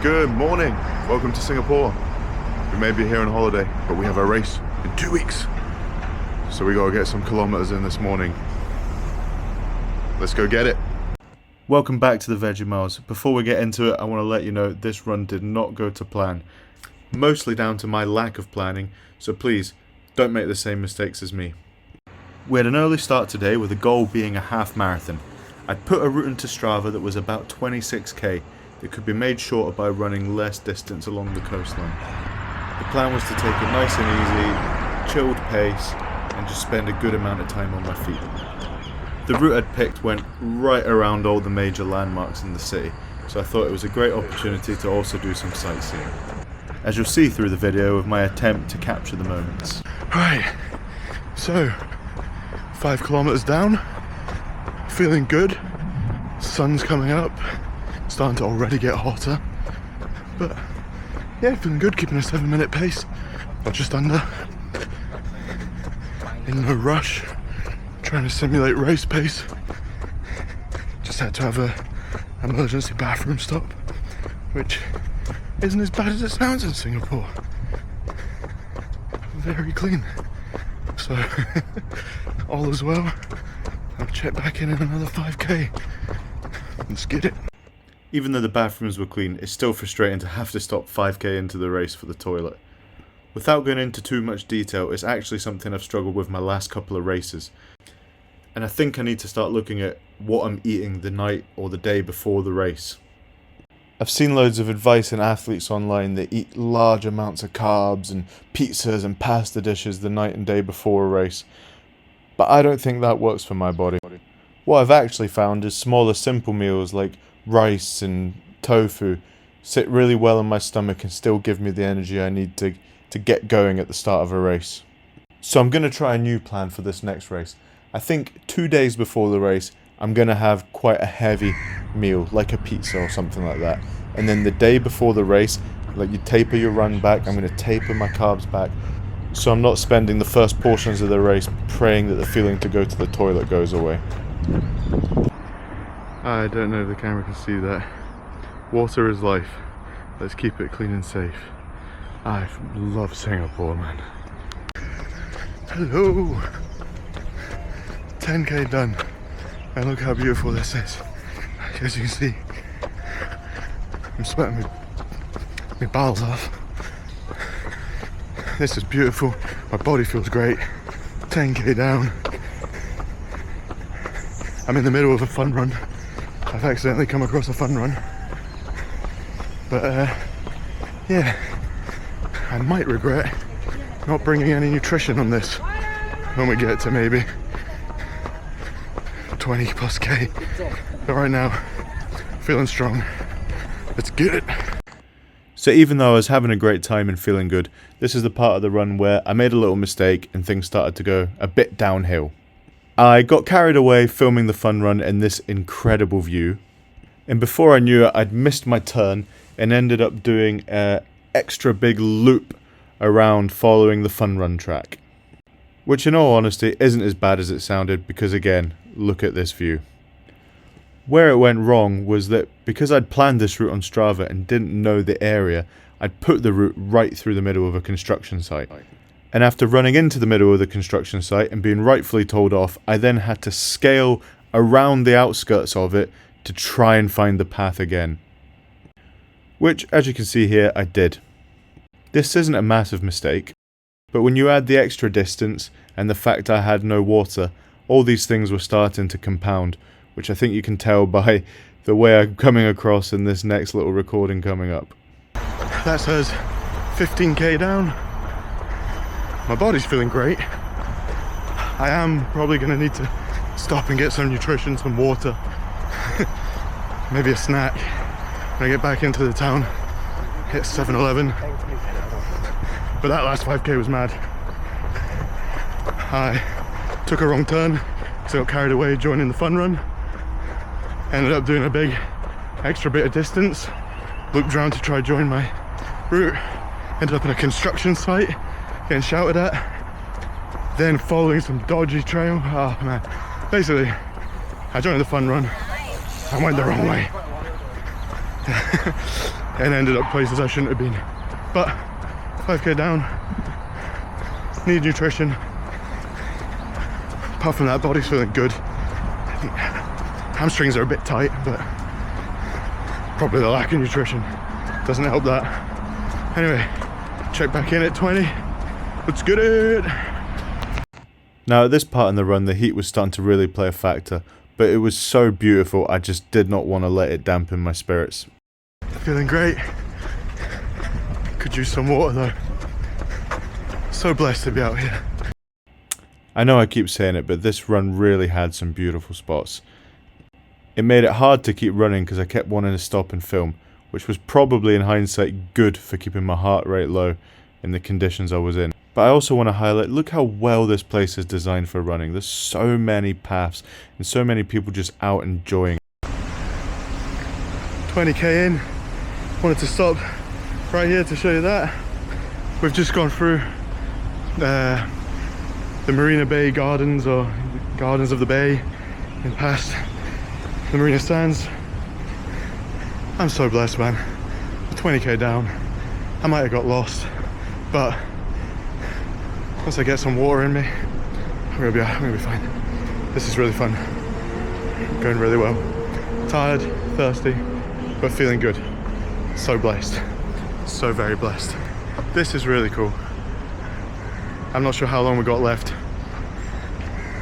Good morning. Welcome to Singapore. We may be here on holiday, but we have a race in 2 weeks. So we gotta get some kilometers in this morning. Let's go get it. Welcome back to the Veggie Miles. Before we get into it, I want to let you know this run did not go to plan. Mostly down to my lack of planning, so please don't make the same mistakes as me. We had an early start today with the goal being a half marathon. I'd put a route into Strava that was about 26k that could be made shorter by running less distance along the coastline. The plan was to take a nice and easy, chilled pace and just spend a good amount of time on my feet. The route I'd picked went right around all the major landmarks in the city, so I thought it was a great opportunity to also do some sightseeing, as you'll see through the video of my attempt to capture the moments. Right, so 5 kilometers down, feeling good, sun's coming up, starting to already get hotter, but yeah, feeling good, keeping a 7-minute pace, or just under, in no rush, trying to simulate race pace. Just had to have an emergency bathroom stop, which isn't as bad as it sounds in Singapore. Very clean. So, all is well. I'll check back in another 5k. Let's get it. Even though the bathrooms were clean, it's still frustrating to have to stop 5k into the race for the toilet. Without going into too much detail, it's actually something I've struggled with my last couple of races. And I think I need to start looking at what I'm eating the night or the day before the race. I've seen loads of advice in athletes online that eat large amounts of carbs and pizzas and pasta dishes the night and day before a race. But I don't think that works for my body. What I've actually found is smaller simple meals like rice and tofu sit really well in my stomach and still give me the energy I need to get going at the start of a race. So I'm going to try a new plan for this next race. I think 2 days before the race, I'm going to have quite a heavy meal, like a pizza or something like that. And then the day before the race, like you taper your run back, I'm going to taper my carbs back. So I'm not spending the first portions of the race praying that the feeling to go to the toilet goes away. I don't know if the camera can see that. Water is life. Let's keep it clean and safe. I love Singapore, man. Hello! 10k done. And look how beautiful this is. As you can see, I'm sweating my bowels off. This is beautiful. My body feels great. 10k down. I'm in the middle of a fun run. I've accidentally come across a fun run. But yeah, I might regret not bringing any nutrition on this when we get to maybe 20 plus k. But right now, feeling strong. Let's get it. So even though I was having a great time and feeling good, this is the part of the run where I made a little mistake and things started to go a bit downhill. I got carried away filming the fun run in this incredible view, and before I knew it, I'd missed my turn and ended up doing an extra big loop around following the fun run track. Which in all honesty isn't as bad as it sounded because again, look at this view. Where it went wrong was that because I'd planned this route on Strava and didn't know the area, I'd put the route right through the middle of a construction site. And after running into the middle of the construction site and being rightfully told off, I then had to scale around the outskirts of it to try and find the path again. Which, as you can see here, I did. This isn't a massive mistake, but when you add the extra distance and the fact I had no water, all these things were starting to compound, which I think you can tell by the way I'm coming across in this next little recording coming up. That says 15k down. My body's feeling great. I am probably going to need to stop and get some nutrition, some water, maybe a snack when I get back into the town, hit 7-Eleven. But that last 5k was mad. I took a wrong turn, so I got carried away joining the fun run. Ended up doing a big extra bit of distance, looped around to try to join my route, ended up in a construction site, getting shouted at, then following some dodgy trail. Oh man, basically I joined the fun run, I went the wrong way. and ended up places I shouldn't have been. But 5k down, need nutrition. Apart from that, body's feeling good. I think hamstrings are a bit tight, but probably the lack of nutrition doesn't help that. Anyway, check back in at 20. Let's get it. Now at this part in the run, the heat was starting to really play a factor, but it was so beautiful I just did not want to let it dampen my spirits. Feeling great. Could use some water though. So blessed to be out here. I know I keep saying it, but this run really had some beautiful spots. It made it hard to keep running because I kept wanting to stop and film, which was probably in hindsight good for keeping my heart rate low in the conditions I was in. But I also want to highlight, look how well this place is designed for running. There's so many paths and so many people just out enjoying. 20k in, wanted to stop right here to show you that. We've just gone through the Marina Bay Gardens, or Gardens of the Bay, and past the Marina Sands. I'm so blessed, man. 20k down. I might have got lost, but once I get some water in me, I'm gonna be fine. This is really fun. Going really well. Tired, thirsty, but feeling good. So blessed. So very blessed. This is really cool. I'm not sure how long we got left,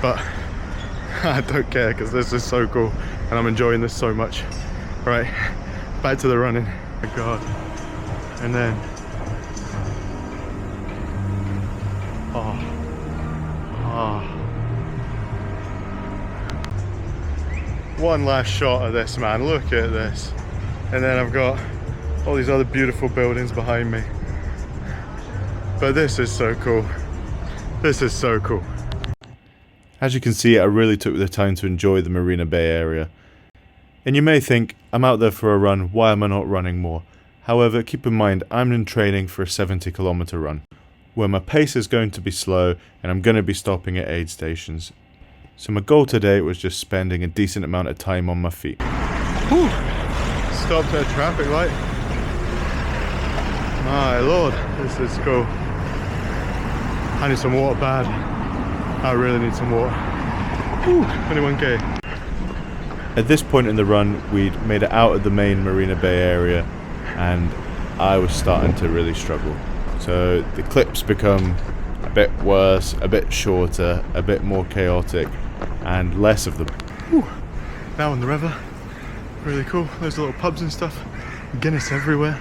but I don't care because this is so cool and I'm enjoying this so much. Right, back to the running. Oh my God. And then one last shot of this, man. Look at this. And then I've got all these other beautiful buildings behind me. But this is so cool. This is so cool. As you can see, I really took the time to enjoy the Marina Bay area. And you may think, I'm out there for a run, why am I not running more? However, keep in mind, I'm in training for a 70-kilometer run, where my pace is going to be slow and I'm going to be stopping at aid stations. So my goal today was just spending a decent amount of time on my feet. Whew. Stopped at a traffic light. My lord, this is cool. I need some water bad. I really need some water. Whew, 21k. At this point in the run, we'd made it out of the main Marina Bay area and I was starting to really struggle. So the clips become a bit worse, a bit shorter, a bit more chaotic, and less of them. Whew. Now in the river, really cool. There's little pubs and stuff. Guinness everywhere.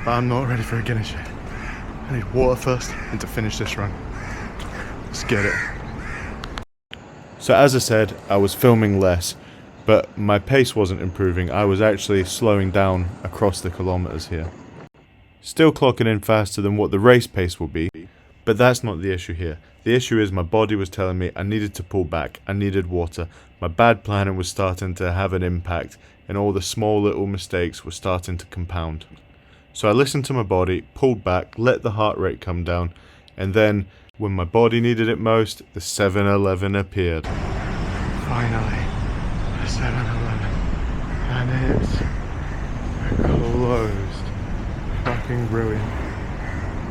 But I'm not ready for a Guinness yet. I need water first and to finish this run. Let's get it. So as I said, I was filming less, but my pace wasn't improving. I was actually slowing down across the kilometers here. Still clocking in faster than what the race pace will be, but that's not the issue here. The issue is my body was telling me I needed to pull back, I needed water. My bad planning was starting to have an impact, and all the small little mistakes were starting to compound. So I listened to my body, pulled back, let the heart rate come down, and then, when my body needed it most, the 7-Eleven appeared. Finally, the 7-Eleven. And it's closed. Fucking brilliant.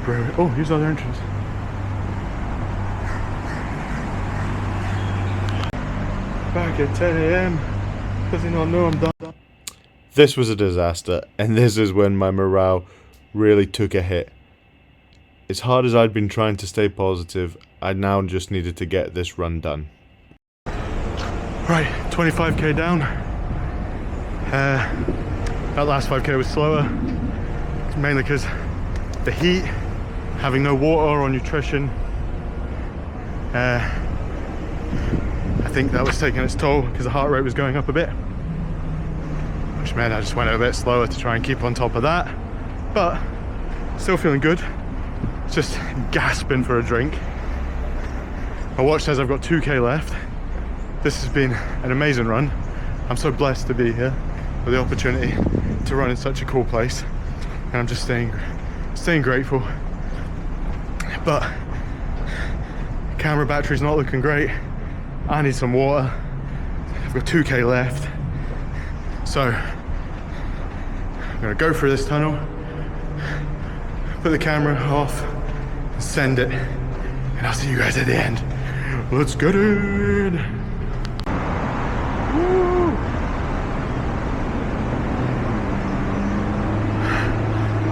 Brilliant. Oh, here's the other entrance. Back at 10 AM. Does he not know I'm done? This was a disaster, and this is when my morale really took a hit. As hard as I'd been trying to stay positive, I now just needed to get this run done. Right, 25k down. That last 5k was slower, mainly because the heat, having no water or nutrition. I think that was taking its toll because the heart rate was going up a bit, which meant I just went a bit slower to try and keep on top of that, but still feeling good. Just gasping for a drink. My watch says I've got 2k left. This has been an amazing run. I'm so blessed to be here with the opportunity to run in such a cool place, and I'm just staying grateful. But camera battery's not looking great. I need some water. I've got 2k left, so gonna go through this tunnel, put the camera off, send it, and I'll see you guys at the end. Let's get it! Woo.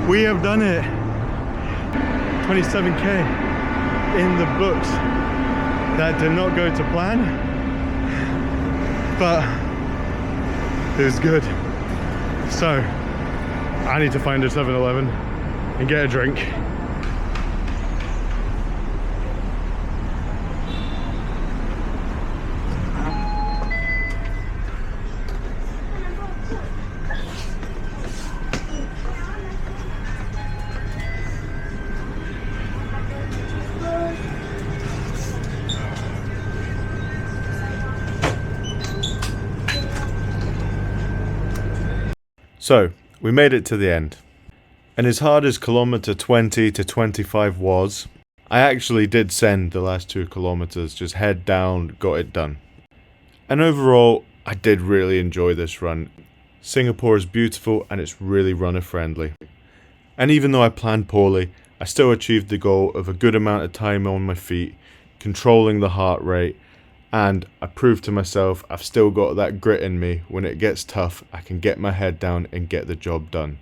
We have done it! 27k in the books. That did not go to plan, but it was good. So, I need to find a 7-Eleven and get a drink. So, we made it to the end. And as hard as kilometer 20 to 25 was, I actually did send the last 2 kilometers, just head down, got it done. And overall, I did really enjoy this run. Singapore is beautiful and it's really runner friendly. And even though I planned poorly, I still achieved the goal of a good amount of time on my feet, controlling the heart rate, and I proved to myself I've still got that grit in me. When it gets tough, I can get my head down and get the job done.